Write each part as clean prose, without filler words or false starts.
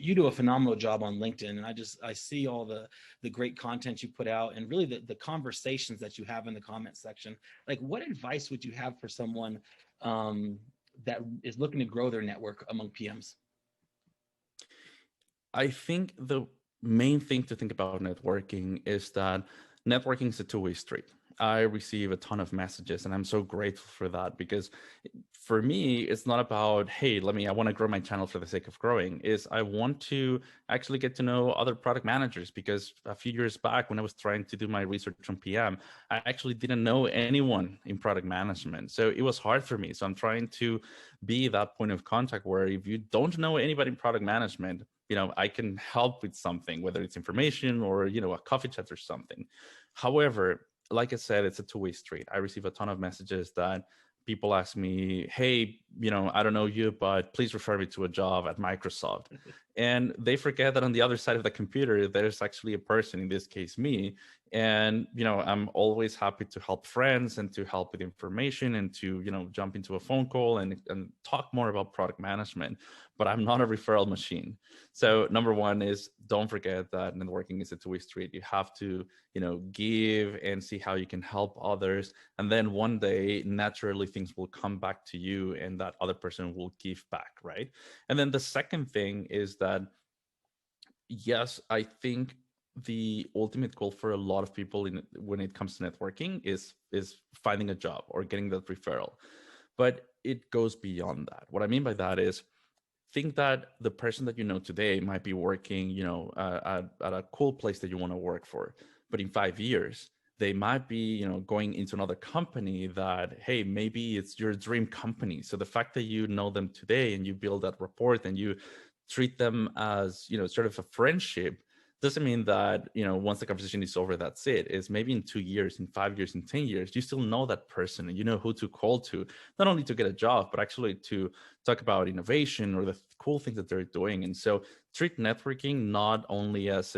you do a phenomenal job on LinkedIn, and I see all the great content you put out, and really the conversations that you have in the comment section. Like, what advice would you have for someone that is looking to grow their network among PMs? I think the main thing to think about networking is that networking is a two-way street. I receive a ton of messages and I'm so grateful for that, because for me, it's not about, hey, I want to grow my channel for the sake of growing. Is I want to actually get to know other product managers, because a few years back when I was trying to do my research on PM, I actually didn't know anyone in product management. So it was hard for me. So I'm trying to be that point of contact where if you don't know anybody in product management, I can help with something, whether it's information or, a coffee chat or something. However, like I said, it's a two-way street. I receive a ton of messages that people ask me, hey, I don't know you, but please refer me to a job at Microsoft. And they forget that on the other side of the computer, there's actually a person, in this case, me. And, I'm always happy to help friends and to help with information and to, jump into a phone call and talk more about product management. But I'm not a referral machine. So number one is, don't forget that networking is a two-way street. You have to, give and see how you can help others. And then one day, naturally, things will come back to you and that other person will give back, right? And then the second thing is that, yes, I think the ultimate goal for a lot of people when it comes to networking is finding a job or getting that referral. But it goes beyond that. What I mean by that is, think that the person that you know today might be working, at a cool place that you want to work for. But in 5 years, they might be, going into another company that, hey, maybe it's your dream company. So the fact that you know them today and you build that rapport and you treat them as, sort of a friendship, doesn't mean that, once the conversation is over, that's it. It's maybe in 2 years, in 5 years, in 10 years, you still know that person and you know who to call to, not only to get a job, but actually to talk about innovation or the cool things that they're doing. And so treat networking not only as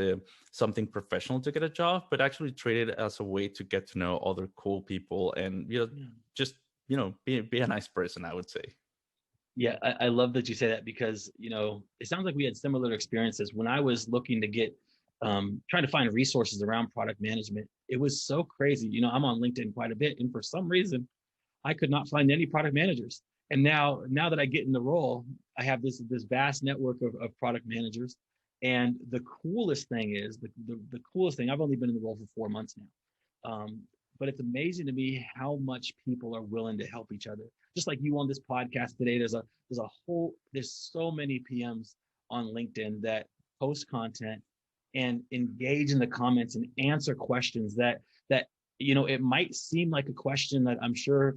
something professional to get a job, but actually treat it as a way to get to know other cool people and, just, be a nice person, I would say. Yeah, I love that you say that, because it sounds like we had similar experiences. When I was looking to get trying to find resources around product management, it was so crazy. I'm on LinkedIn quite a bit, and for some reason I could not find any product managers. And now that I get in the role, I have this vast network of product managers. And the coolest thing is the coolest thing, I've only been in the role for 4 months now. But it's amazing to me how much people are willing to help each other. Just like you on this podcast today, there's so many PMs on LinkedIn that post content and engage in the comments and answer questions that it might seem like a question that I'm sure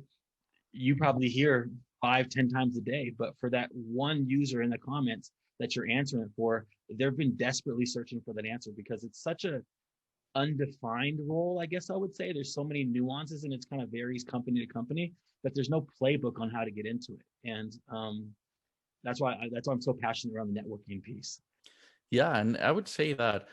you probably hear 5-10 times a day, but for that one user in the comments that you're answering for, they've been desperately searching for that answer, because it's such a undefined role, I guess I would say. There's so many nuances and it kind of varies company to company, that there's no playbook on how to get into it. And that's why I'm so passionate around the networking piece. Yeah, and I would say that,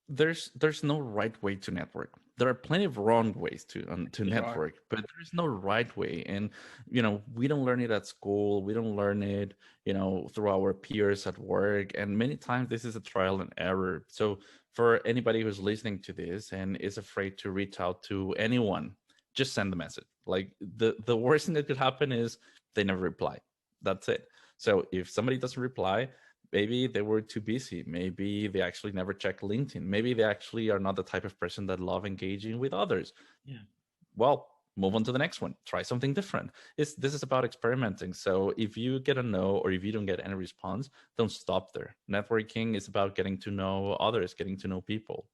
there's no right way to network. There are plenty of wrong ways to There are. network, but there's no right way. And we don't learn it at school. We don't learn it, through our peers at work. And many times this is a trial and error. So for anybody who's listening to this and is afraid to reach out to anyone, just send the message. Like the worst thing that could happen is they never reply. That's it. So if somebody doesn't reply, maybe they were too busy. Maybe they actually never check LinkedIn. Maybe they actually are not the type of person that love engaging with others. Yeah. Well, move on to the next one. Try something different. This is about experimenting. So if you get a no or if you don't get any response, don't stop there. Networking is about getting to know others, getting to know people.